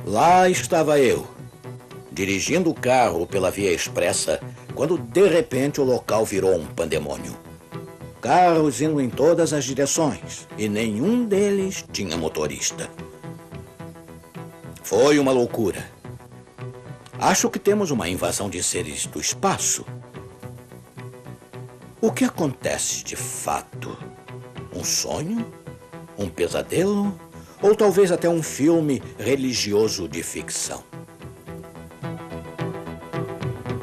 Lá estava eu, dirigindo o carro pela via expressa, quando de repente o local virou um pandemônio. Carros indo em todas as direções e nenhum deles tinha motorista. Foi uma loucura. Acho que temos uma invasão de seres do espaço. O que acontece de fato? Um sonho? Um pesadelo? Ou talvez até um filme religioso de ficção?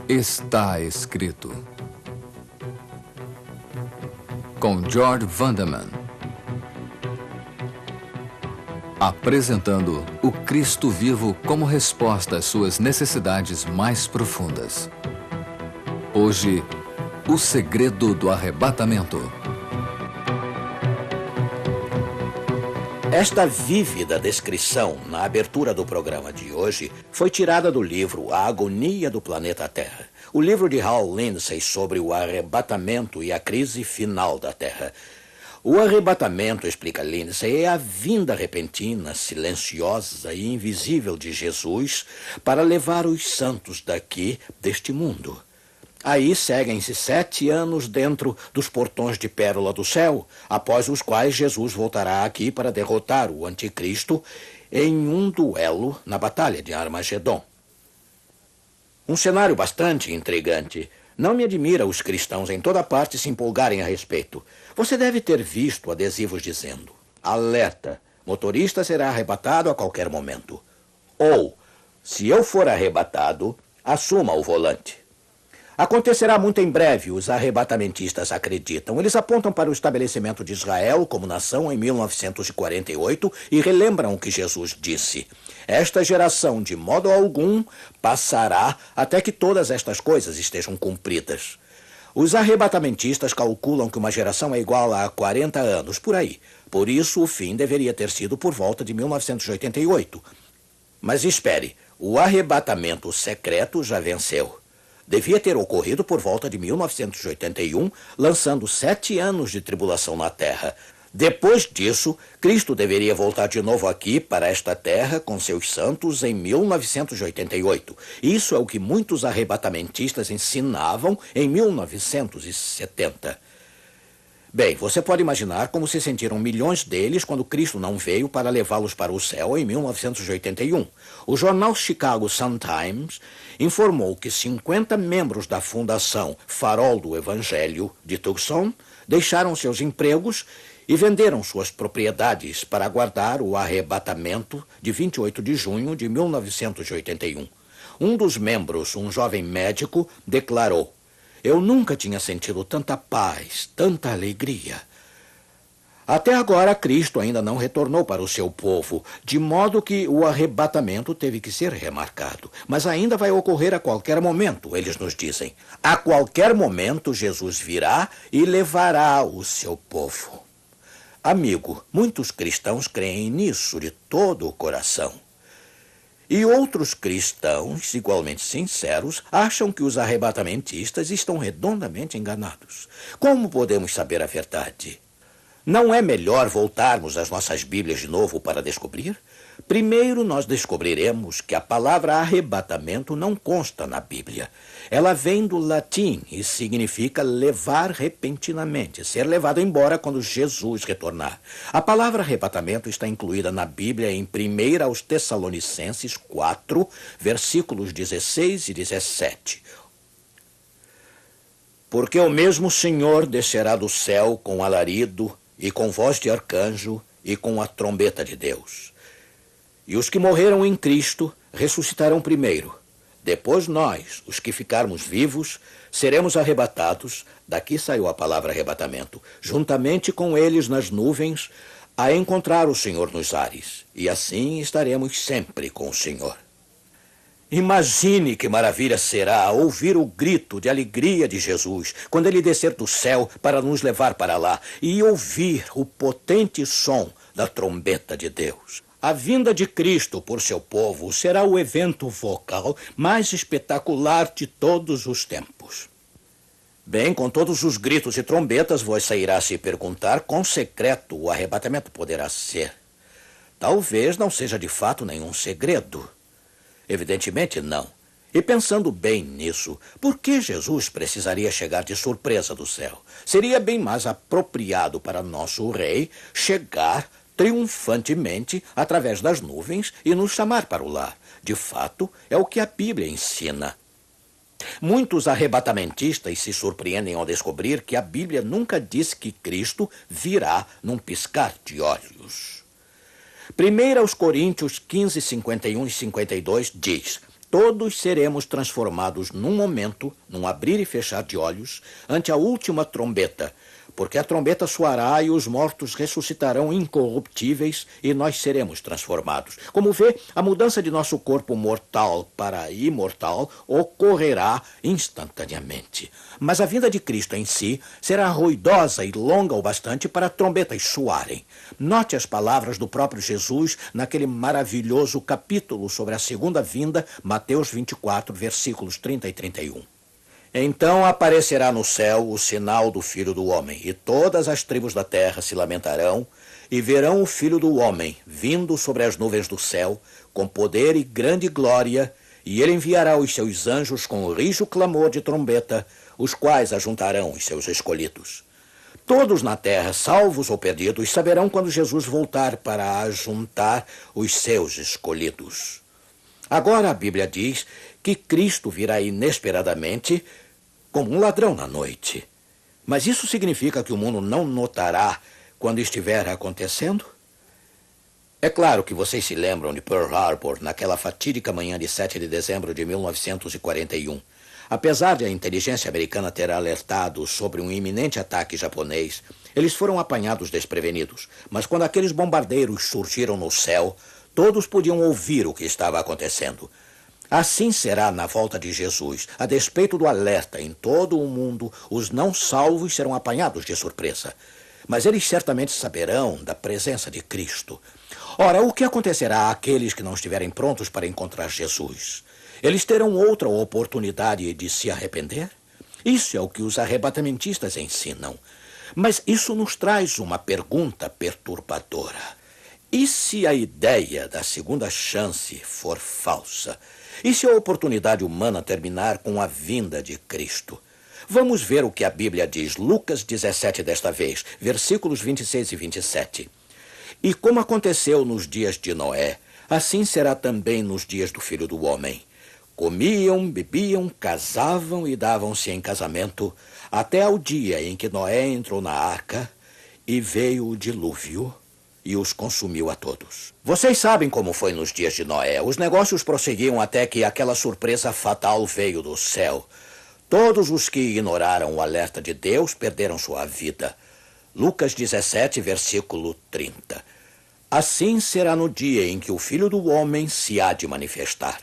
Está escrito. Com George Vanderman. Apresentando o Cristo vivo como resposta às suas necessidades mais profundas. Hoje, o segredo do arrebatamento. Esta vívida descrição na abertura do programa de hoje foi tirada do livro A Agonia do Planeta Terra, o livro de Hal Lindsey sobre o arrebatamento e a crise final da Terra. O arrebatamento, explica Lindsey, é a vinda repentina, silenciosa e invisível de Jesus para levar os santos deste mundo. Aí seguem-se 7 anos dentro dos portões de pérola do céu, após os quais Jesus voltará aqui para derrotar o anticristo em um duelo na Batalha de Armagedon. Um cenário bastante intrigante. Não me admira os cristãos em toda parte se empolgarem a respeito. Você deve ter visto adesivos dizendo: alerta, motorista será arrebatado a qualquer momento. Ou, se eu for arrebatado, assuma o volante. Acontecerá muito em breve, os arrebatamentistas acreditam. Eles apontam para o estabelecimento de Israel como nação em 1948 e relembram o que Jesus disse: esta geração, de modo algum, passará até que todas estas coisas estejam cumpridas. Os arrebatamentistas calculam que uma geração é igual a 40 anos, por aí. Por isso, o fim deveria ter sido por volta de 1988. Mas espere, o arrebatamento secreto já venceu. Devia ter ocorrido por volta de 1981, lançando 7 anos de tribulação na Terra. Depois disso, Cristo deveria voltar de novo aqui para esta terra com seus santos em 1988. Isso é o que muitos arrebatamentistas ensinavam em 1970. Bem, você pode imaginar como se sentiram milhões deles quando Cristo não veio para levá-los para o céu em 1981. O jornal Chicago Sun-Times informou que 50 membros da Fundação Farol do Evangelho de Tucson deixaram seus empregos e venderam suas propriedades para aguardar o arrebatamento de 28 de junho de 1981. Um dos membros, um jovem médico, declarou: eu nunca tinha sentido tanta paz, tanta alegria. Até agora, Cristo ainda não retornou para o seu povo, de modo que o arrebatamento teve que ser remarcado. Mas ainda vai ocorrer a qualquer momento, eles nos dizem. A qualquer momento, Jesus virá e levará o seu povo. Amigo, muitos cristãos creem nisso de todo o coração. E outros cristãos, igualmente sinceros, acham que os arrebatamentistas estão redondamente enganados. Como podemos saber a verdade? Não é melhor voltarmos às nossas Bíblias de novo para descobrir? Primeiro, nós descobriremos que a palavra arrebatamento não consta na Bíblia. Ela vem do latim e significa levar repentinamente, ser levado embora quando Jesus retornar. A palavra arrebatamento está incluída na Bíblia em 1 aos Tessalonicenses 4, versículos 16 e 17. Porque o mesmo Senhor descerá do céu com alarido e com voz de arcanjo e com a trombeta de Deus. E os que morreram em Cristo ressuscitarão primeiro. Depois nós, os que ficarmos vivos, seremos arrebatados, daqui saiu a palavra arrebatamento, juntamente com eles nas nuvens, a encontrar o Senhor nos ares. E assim estaremos sempre com o Senhor. Imagine que maravilha será ouvir o grito de alegria de Jesus quando ele descer do céu para nos levar para lá e ouvir o potente som da trombeta de Deus. A vinda de Cristo por seu povo será o evento vocal mais espetacular de todos os tempos. Bem, com todos os gritos e trombetas, você irá se perguntar quão secreto o arrebatamento poderá ser. Talvez não seja de fato nenhum segredo. Evidentemente não. E pensando bem nisso, por que Jesus precisaria chegar de surpresa do céu? Seria bem mais apropriado para nosso rei chegar triunfantemente através das nuvens e nos chamar para o lar. De fato, é o que a Bíblia ensina. Muitos arrebatamentistas se surpreendem ao descobrir que a Bíblia nunca diz que Cristo virá num piscar de olhos. 1 Coríntios 15, 51 e 52 diz: todos seremos transformados num momento, num abrir e fechar de olhos, ante a última trombeta, porque a trombeta soará e os mortos ressuscitarão incorruptíveis e nós seremos transformados. Como vê, a mudança de nosso corpo mortal para imortal ocorrerá instantaneamente. Mas a vinda de Cristo em si será ruidosa e longa o bastante para trombetas soarem. Note as palavras do próprio Jesus naquele maravilhoso capítulo sobre a segunda vinda, Mateus 24, versículos 30 e 31. Então aparecerá no céu o sinal do Filho do Homem, e todas as tribos da terra se lamentarão, e verão o Filho do Homem vindo sobre as nuvens do céu, com poder e grande glória, e ele enviará os seus anjos com o rijo clamor de trombeta, os quais ajuntarão os seus escolhidos. Todos na terra, salvos ou perdidos, saberão quando Jesus voltar para ajuntar os seus escolhidos. Agora a Bíblia diz que Cristo virá inesperadamente como um ladrão na noite. Mas isso significa que o mundo não notará quando estiver acontecendo? É claro que vocês se lembram de Pearl Harbor naquela fatídica manhã de 7 de dezembro de 1941. Apesar de a inteligência americana ter alertado sobre um iminente ataque japonês, eles foram apanhados desprevenidos. Mas quando aqueles bombardeiros surgiram no céu, todos podiam ouvir o que estava acontecendo. Assim será na volta de Jesus. A despeito do alerta em todo o mundo, os não salvos serão apanhados de surpresa. Mas eles certamente saberão da presença de Cristo. Ora, o que acontecerá àqueles que não estiverem prontos para encontrar Jesus? Eles terão outra oportunidade de se arrepender? Isso é o que os arrebatamentistas ensinam. Mas isso nos traz uma pergunta perturbadora. E se a ideia da segunda chance for falsa? E se a oportunidade humana terminar com a vinda de Cristo? Vamos ver o que a Bíblia diz, Lucas 17 desta vez, versículos 26 e 27. E como aconteceu nos dias de Noé, assim será também nos dias do Filho do Homem. Comiam, bebiam, casavam e davam-se em casamento, até ao dia em que Noé entrou na arca e veio o dilúvio e os consumiu a todos. Vocês sabem como foi nos dias de Noé. Os negócios prosseguiam até que aquela surpresa fatal veio do céu. Todos os que ignoraram o alerta de Deus perderam sua vida. Lucas 17, versículo 30. Assim será no dia em que o Filho do Homem se há de manifestar.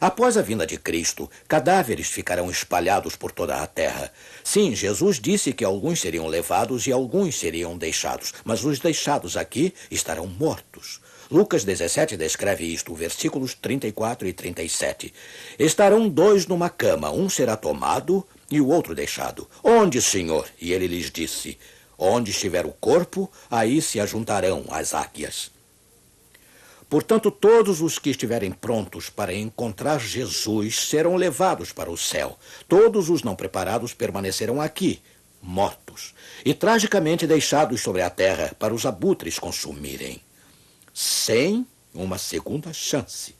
Após a vinda de Cristo, cadáveres ficarão espalhados por toda a terra. Sim, Jesus disse que alguns seriam levados e alguns seriam deixados, mas os deixados aqui estarão mortos. Lucas 17 descreve isto, versículos 34 e 37. Estarão dois numa cama, um será tomado e o outro deixado. Onde, Senhor? E ele lhes disse: onde estiver o corpo, aí se ajuntarão as águias. Portanto, todos os que estiverem prontos para encontrar Jesus serão levados para o céu. Todos os não preparados permanecerão aqui, mortos, e tragicamente deixados sobre a terra para os abutres consumirem, sem uma segunda chance.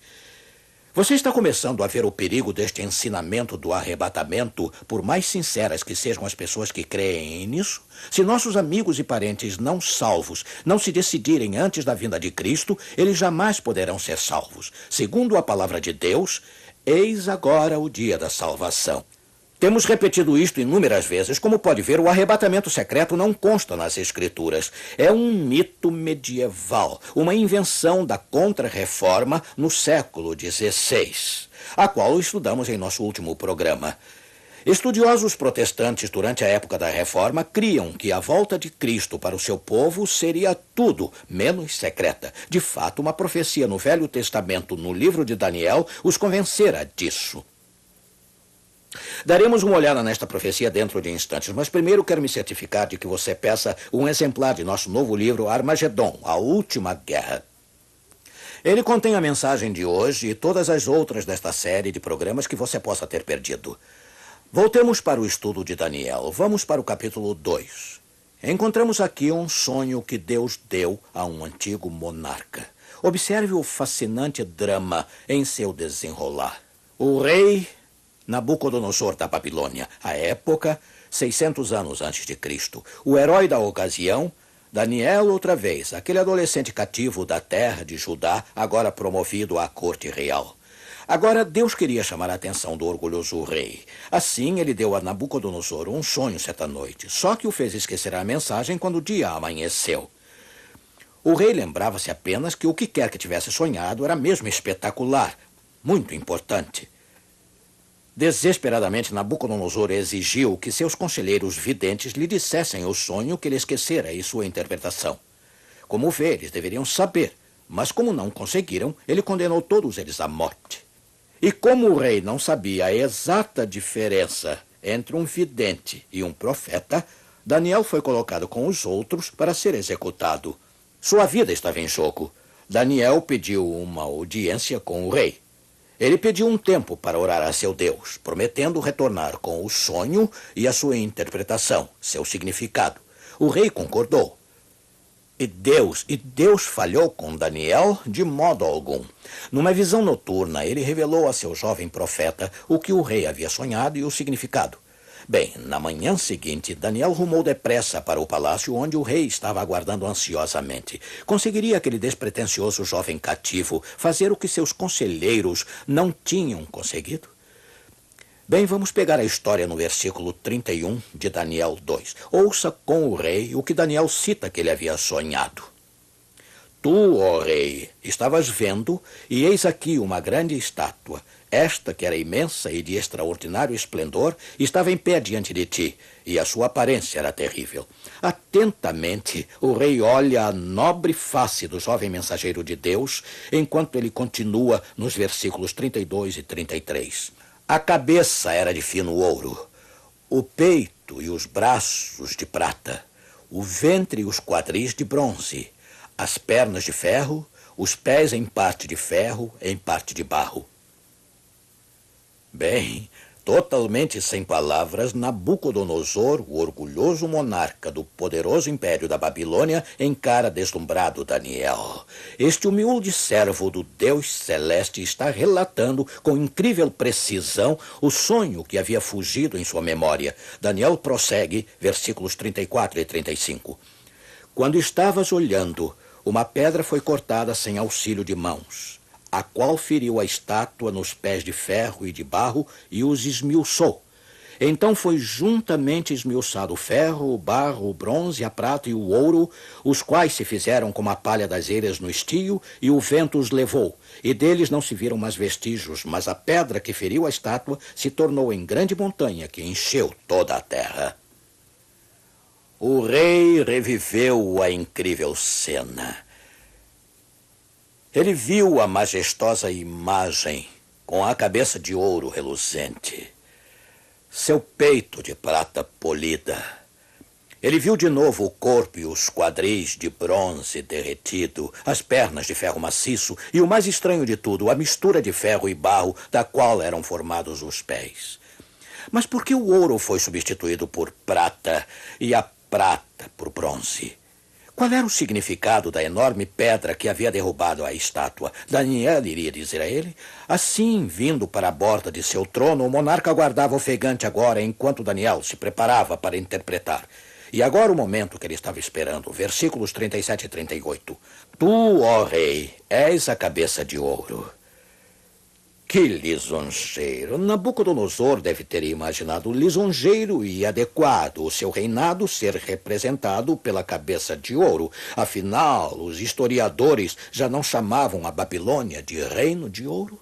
Você está começando a ver o perigo deste ensinamento do arrebatamento, por mais sinceras que sejam as pessoas que creem nisso? Se nossos amigos e parentes não salvos não se decidirem antes da vinda de Cristo, eles jamais poderão ser salvos. Segundo a palavra de Deus, eis agora o dia da salvação. Temos repetido isto inúmeras vezes. Como pode ver, o arrebatamento secreto não consta nas Escrituras. É um mito medieval, uma invenção da Contra-Reforma no século XVI, a qual estudamos em nosso último programa. Estudiosos protestantes durante a época da Reforma criam que a volta de Cristo para o seu povo seria tudo menos secreta. De fato, uma profecia no Velho Testamento, no livro de Daniel, os convencera disso. Daremos uma olhada nesta profecia dentro de instantes, mas primeiro quero me certificar de que você peça um exemplar de nosso novo livro Armagedon, a Última Guerra. Ele contém a mensagem de hoje e todas as outras desta série de programas que você possa ter perdido. Voltemos para o estudo de Daniel. Vamos para o capítulo 2. Encontramos aqui um sonho que Deus deu a um antigo monarca. Observe o fascinante drama em seu desenrolar. O rei Nabucodonosor da Babilônia, à época, 600 anos antes de Cristo. O herói da ocasião, Daniel outra vez, aquele adolescente cativo da terra de Judá, agora promovido à corte real. Agora, Deus queria chamar a atenção do orgulhoso rei. Assim, ele deu a Nabucodonosor um sonho certa noite, só que o fez esquecer a mensagem quando o dia amanheceu. O rei lembrava-se apenas que o que quer que tivesse sonhado era mesmo espetacular, muito importante. Desesperadamente, Nabucodonosor exigiu que seus conselheiros videntes lhe dissessem o sonho que ele esquecera e sua interpretação. Como vê, eles deveriam saber, mas como não conseguiram, ele condenou todos eles à morte. E como o rei não sabia a exata diferença entre um vidente e um profeta, Daniel foi colocado com os outros para ser executado. Sua vida estava em jogo. Daniel pediu uma audiência com o rei. Ele pediu um tempo para orar a seu Deus, prometendo retornar com o sonho e a sua interpretação, seu significado. O rei concordou. E Deus falhou com Daniel de modo algum. Numa visão noturna, ele revelou a seu jovem profeta o que o rei havia sonhado e o significado. Bem, na manhã seguinte, Daniel rumou depressa para o palácio onde o rei estava aguardando ansiosamente. Conseguiria aquele despretensioso jovem cativo fazer o que seus conselheiros não tinham conseguido? Bem, vamos pegar a história no versículo 31 de Daniel 2. Ouça com o rei o que Daniel cita que ele havia sonhado. Tu, ó rei, estavas vendo, e eis aqui uma grande estátua. Esta, que era imensa e de extraordinário esplendor, estava em pé diante de ti, e a sua aparência era terrível. Atentamente, o rei olha a nobre face do jovem mensageiro de Deus, enquanto ele continua nos versículos 32 e 33. A cabeça era de fino ouro, o peito e os braços de prata, o ventre e os quadris de bronze, as pernas de ferro, os pés em parte de ferro, em parte de barro. Bem, totalmente sem palavras, Nabucodonosor, o orgulhoso monarca do poderoso império da Babilônia, encara deslumbrado Daniel. Este humilde servo do Deus Celeste está relatando com incrível precisão o sonho que havia fugido em sua memória. Daniel prossegue, versículos 34 e 35. Quando estavas olhando, uma pedra foi cortada sem auxílio de mãos, a qual feriu a estátua nos pés de ferro e de barro e os esmiuçou. Então foi juntamente esmiuçado o ferro, o barro, o bronze, a prata e o ouro, os quais se fizeram como a palha das eiras no estio, e o vento os levou. E deles não se viram mais vestígios, mas a pedra que feriu a estátua se tornou em grande montanha que encheu toda a terra. O rei reviveu a incrível cena. Ele viu a majestosa imagem com a cabeça de ouro reluzente, seu peito de prata polida. Ele viu de novo o corpo e os quadris de bronze derretido, as pernas de ferro maciço e, o mais estranho de tudo, a mistura de ferro e barro da qual eram formados os pés. Mas por que o ouro foi substituído por prata e a prata por bronze? Qual era o significado da enorme pedra que havia derrubado a estátua? Daniel iria dizer a ele. Assim, vindo para a borda de seu trono, o monarca aguardava ofegante agora, enquanto Daniel se preparava para interpretar. E agora o momento que ele estava esperando, versículos 37 e 38. Tu, ó rei, és a cabeça de ouro. Que lisonjeiro! Nabucodonosor deve ter imaginado lisonjeiro e adequado o seu reinado ser representado pela cabeça de ouro. Afinal, os historiadores já não chamavam a Babilônia de reino de ouro?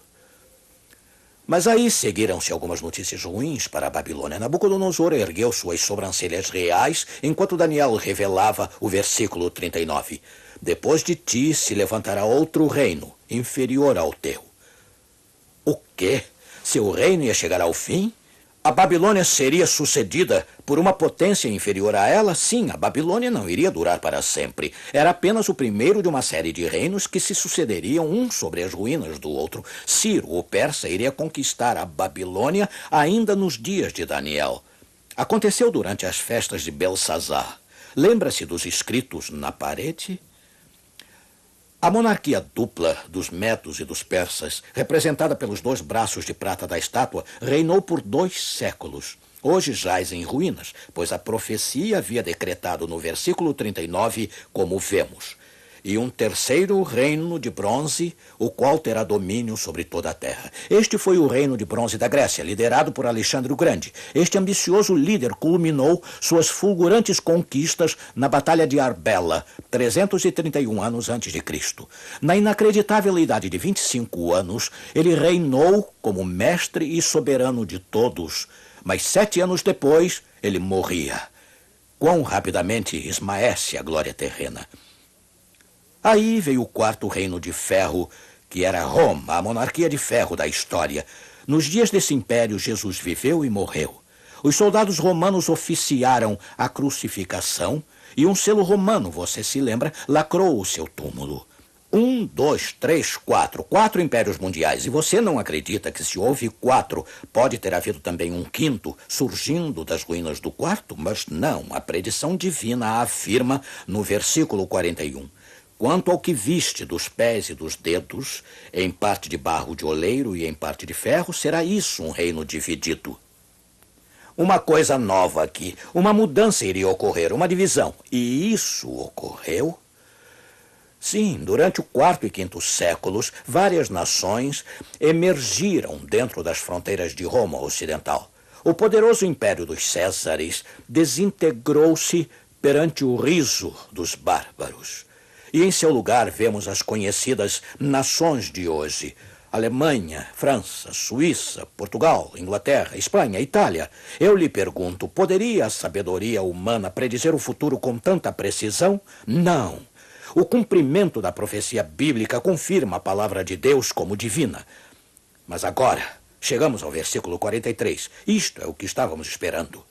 Mas aí seguiram-se algumas notícias ruins para a Babilônia. Nabucodonosor ergueu suas sobrancelhas reais enquanto Daniel revelava o versículo 39. Depois de ti se levantará outro reino, inferior ao teu. O quê? Seu reino ia chegar ao fim? A Babilônia seria sucedida por uma potência inferior a ela? Sim, a Babilônia não iria durar para sempre. Era apenas o primeiro de uma série de reinos que se sucederiam um sobre as ruínas do outro. Ciro, o persa, iria conquistar a Babilônia ainda nos dias de Daniel. Aconteceu durante as festas de Belsazar. Lembra-se dos escritos na parede? A monarquia dupla dos medos e dos persas, representada pelos 2 braços de prata da estátua, reinou por 2 séculos. Hoje jaz em ruínas, pois a profecia havia decretado no versículo 39, como vemos. E um terceiro reino de bronze, o qual terá domínio sobre toda a terra. Este foi o reino de bronze da Grécia, liderado por Alexandre o Grande. Este ambicioso líder culminou suas fulgurantes conquistas na Batalha de Arbela, 331 anos antes de Cristo. Na inacreditável idade de 25 anos, ele reinou como mestre e soberano de todos. Mas 7 anos depois, ele morria. Quão rapidamente esmaece a glória terrena. Aí veio o 4º reino de ferro, que era Roma, a monarquia de ferro da história. Nos dias desse império, Jesus viveu e morreu. Os soldados romanos oficiaram a crucificação e um selo romano, você se lembra, lacrou o seu túmulo. 1, 2, 3, 4. 4 impérios mundiais. E você não acredita que se houve 4, pode ter havido também um 5º surgindo das ruínas do 4º? Mas não, a predição divina afirma no versículo 41. Quanto ao que viste dos pés e dos dedos, em parte de barro de oleiro e em parte de ferro, será isso um reino dividido. Uma coisa nova aqui, uma mudança iria ocorrer, uma divisão. E isso ocorreu? Sim, durante o 4º e 5º séculos, várias nações emergiram dentro das fronteiras de Roma Ocidental. O poderoso império dos Césares desintegrou-se perante o riso dos bárbaros. E em seu lugar vemos as conhecidas nações de hoje. Alemanha, França, Suíça, Portugal, Inglaterra, Espanha, Itália. Eu lhe pergunto, poderia a sabedoria humana predizer o futuro com tanta precisão? Não. O cumprimento da profecia bíblica confirma a palavra de Deus como divina. Mas agora, chegamos ao versículo 43. Isto é o que estávamos esperando.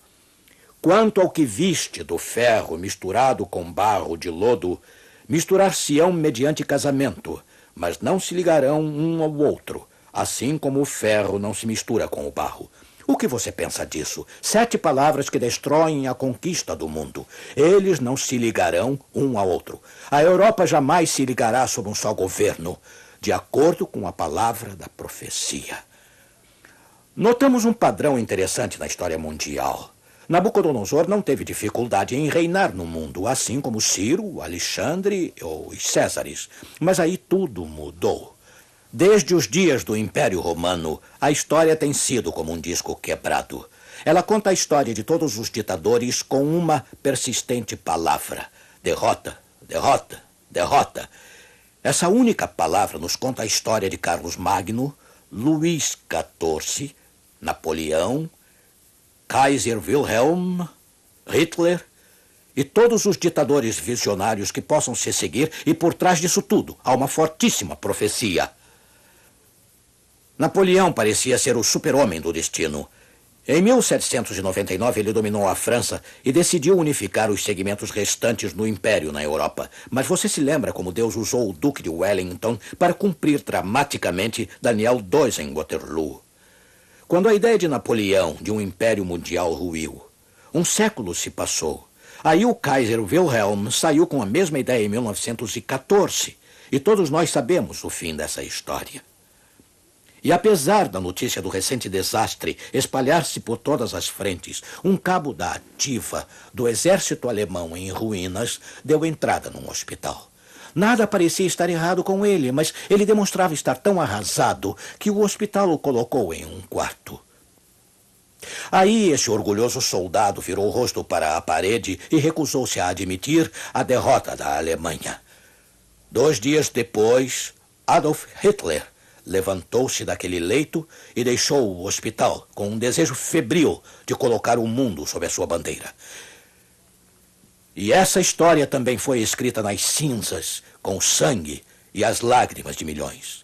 Quanto ao que viste do ferro misturado com barro de lodo, misturar-se-ão mediante casamento, mas não se ligarão um ao outro, assim como o ferro não se mistura com o barro. O que você pensa disso? 7 palavras que destroem a conquista do mundo. Eles não se ligarão um ao outro. A Europa jamais se ligará sob um só governo, de acordo com a palavra da profecia. Notamos um padrão interessante na história mundial. Nabucodonosor não teve dificuldade em reinar no mundo, assim como Ciro, Alexandre ou os Césares. Mas aí tudo mudou. Desde os dias do Império Romano, a história tem sido como um disco quebrado. Ela conta a história de todos os ditadores com uma persistente palavra: derrota, derrota, derrota. Essa única palavra nos conta a história de Carlos Magno, Luís XIV, Napoleão, Kaiser Wilhelm, Hitler e todos os ditadores visionários que possam se seguir, e por trás disso tudo há uma fortíssima profecia. Napoleão parecia ser o super-homem do destino. Em 1799 ele dominou a França e decidiu unificar os segmentos restantes no Império na Europa. Mas você se lembra como Deus usou o Duque de Wellington para cumprir dramaticamente Daniel 2 em Waterloo. Quando a ideia de Napoleão de um império mundial ruiu, um século se passou. Aí o Kaiser Wilhelm saiu com a mesma ideia em 1914. E todos nós sabemos o fim dessa história. E apesar da notícia do recente desastre espalhar-se por todas as frentes, um cabo da ativa do exército alemão em ruínas deu entrada num hospital. Nada parecia estar errado com ele, mas ele demonstrava estar tão arrasado que o hospital o colocou em um quarto. Aí esse orgulhoso soldado virou o rosto para a parede e recusou-se a admitir a derrota da Alemanha. 2 dias depois, Adolf Hitler levantou-se daquele leito e deixou o hospital com um desejo febril de colocar o mundo sob a sua bandeira. E essa história também foi escrita nas cinzas, com o sangue e as lágrimas de milhões.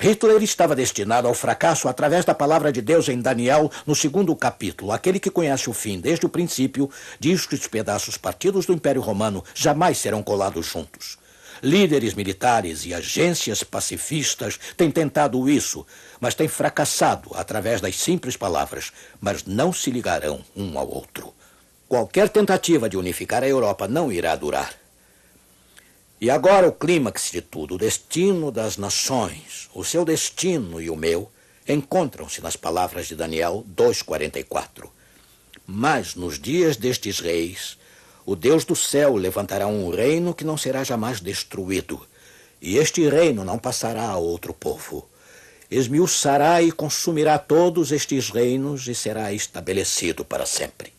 Hitler estava destinado ao fracasso através da palavra de Deus em Daniel, no 2º capítulo. Aquele que conhece o fim desde o princípio diz que os pedaços partidos do Império Romano jamais serão colados juntos. Líderes militares e agências pacifistas têm tentado isso, mas têm fracassado através das simples palavras, mas não se ligarão um ao outro. Qualquer tentativa de unificar a Europa não irá durar. E agora o clímax de tudo, o destino das nações, o seu destino e o meu, encontram-se nas palavras de Daniel 2,44. Mas nos dias destes reis, o Deus do céu levantará um reino que não será jamais destruído, e este reino não passará a outro povo. Esmiuçará e consumirá todos estes reinos e será estabelecido para sempre.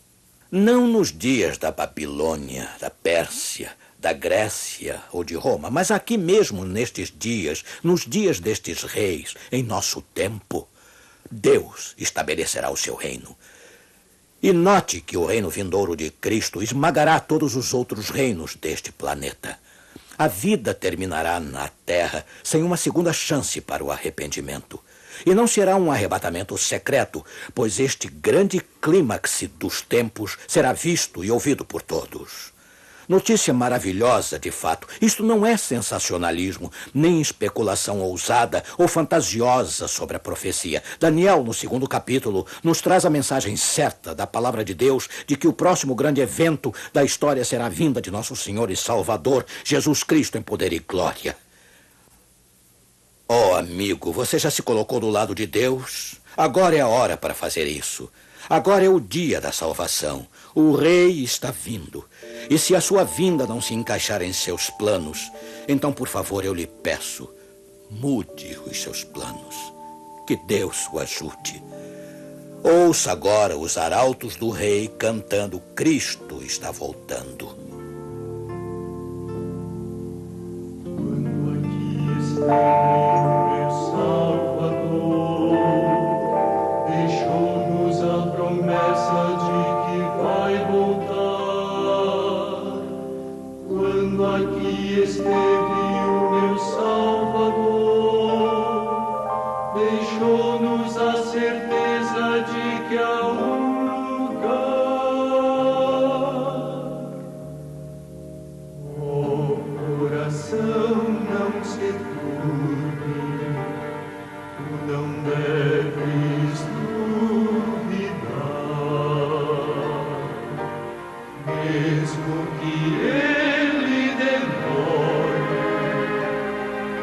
Não nos dias da Babilônia, da Pérsia, da Grécia ou de Roma, mas aqui mesmo nestes dias, nos dias destes reis, em nosso tempo, Deus estabelecerá o seu reino. E note que o reino vindouro de Cristo esmagará todos os outros reinos deste planeta. A vida terminará na terra sem uma segunda chance para o arrependimento. E não será um arrebatamento secreto, pois este grande clímax dos tempos será visto e ouvido por todos. Notícia maravilhosa, de fato. Isto não é sensacionalismo, nem especulação ousada ou fantasiosa sobre a profecia. Daniel, no 2º capítulo, nos traz a mensagem certa da palavra de Deus de que o próximo grande evento da história será a vinda de nosso Senhor e Salvador, Jesus Cristo, em poder e glória. Oh, amigo, você já se colocou do lado de Deus? Agora é a hora para fazer isso. Agora é o dia da salvação. O rei está vindo. E se a sua vinda não se encaixar em seus planos, então, por favor, eu lhe peço, mude os seus planos. Que Deus o ajude. Ouça agora os arautos do rei cantando Cristo está voltando. Quando aqui está meu Salvador, deixou-nos a promessa de que vai voltar. Quando aqui esteve o meu Salvador, deixou-nos a certeza de que há um lugar. Oh, coração, não se turbe, tu não deves duvidar, mesmo que ele demore,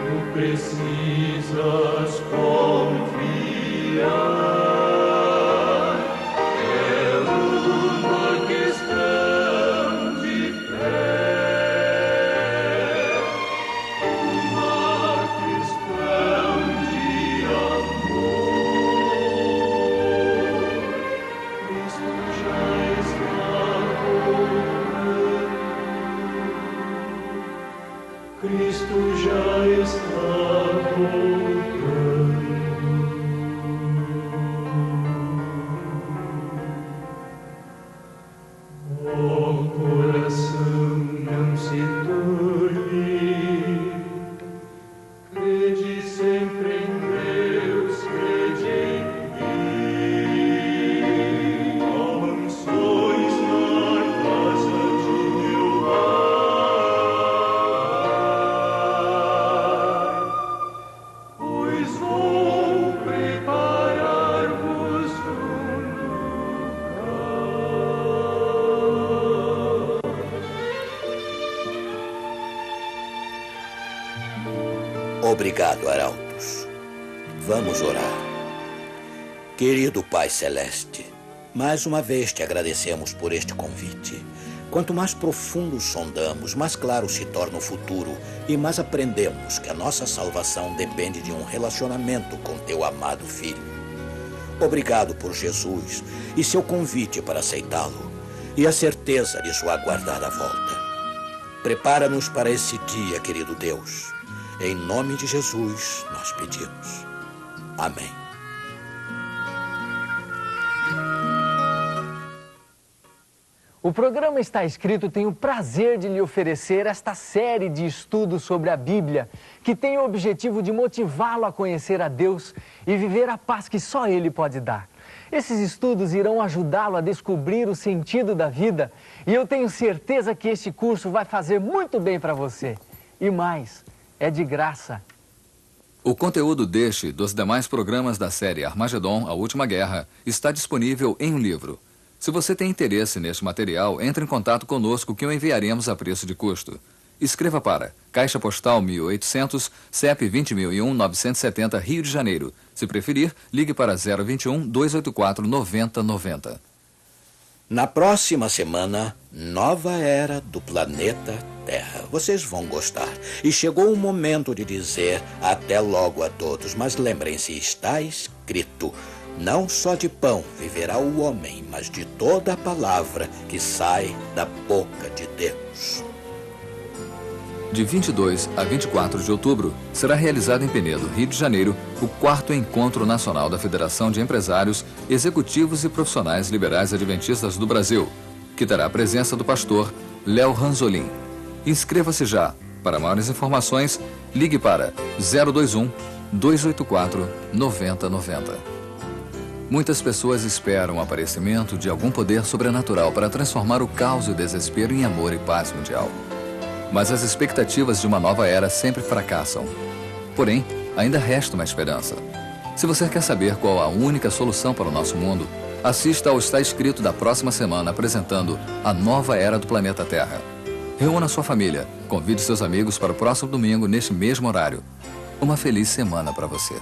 tu precisas confiar. É uma questão de fé, uma questão de amor. Cristo já está voltando. Cristo já está voltando. Oh, coração, não se turbe, crede sempre em Deus, crede em mim. Há mansões na casa de meu Pai, pois vou preparar-vos um lugar. Obrigado, arautos. Vamos orar. Querido Pai Celeste, mais uma vez te agradecemos por este convite. Quanto mais profundo sondamos, mais claro se torna o futuro e mais aprendemos que a nossa salvação depende de um relacionamento com teu amado Filho. Obrigado por Jesus e seu convite para aceitá-lo e a certeza de sua aguardada volta. Prepara-nos para esse dia, querido Deus. Em nome de Jesus, nós pedimos. Amém. O programa Está Escrito tem o prazer de lhe oferecer esta série de estudos sobre a Bíblia, que tem o objetivo de motivá-lo a conhecer a Deus e viver a paz que só Ele pode dar. Esses estudos irão ajudá-lo a descobrir o sentido da vida e eu tenho certeza que este curso vai fazer muito bem para você. E mais, é de graça. O conteúdo deste e dos demais programas da série Armagedon, A Última Guerra, está disponível em um livro. Se você tem interesse neste material, entre em contato conosco que o enviaremos a preço de custo. Escreva para Caixa Postal 1800, CEP 20001-970, Rio de Janeiro. Se preferir, ligue para 021-284-9090. Na próxima semana, nova era do planeta Terra. Vocês vão gostar. E chegou o momento de dizer até logo a todos. Mas lembrem-se, está escrito: não só de pão viverá o homem, mas de toda a palavra que sai da boca de Deus. De 22 a 24 de outubro, será realizado em Penedo, Rio de Janeiro, o 4º Encontro Nacional da Federação de Empresários, Executivos e Profissionais Liberais Adventistas do Brasil, que terá a presença do pastor Léo Ranzolin. Inscreva-se já. Para maiores informações, ligue para 021-284-9090. Muitas pessoas esperam o aparecimento de algum poder sobrenatural para transformar o caos e o desespero em amor e paz mundial. Mas as expectativas de uma nova era sempre fracassam. Porém, ainda resta uma esperança. Se você quer saber qual a única solução para o nosso mundo, assista ao Está Escrito da próxima semana apresentando a nova era do planeta Terra. Reúna sua família, convide seus amigos para o próximo domingo neste mesmo horário. Uma feliz semana para você.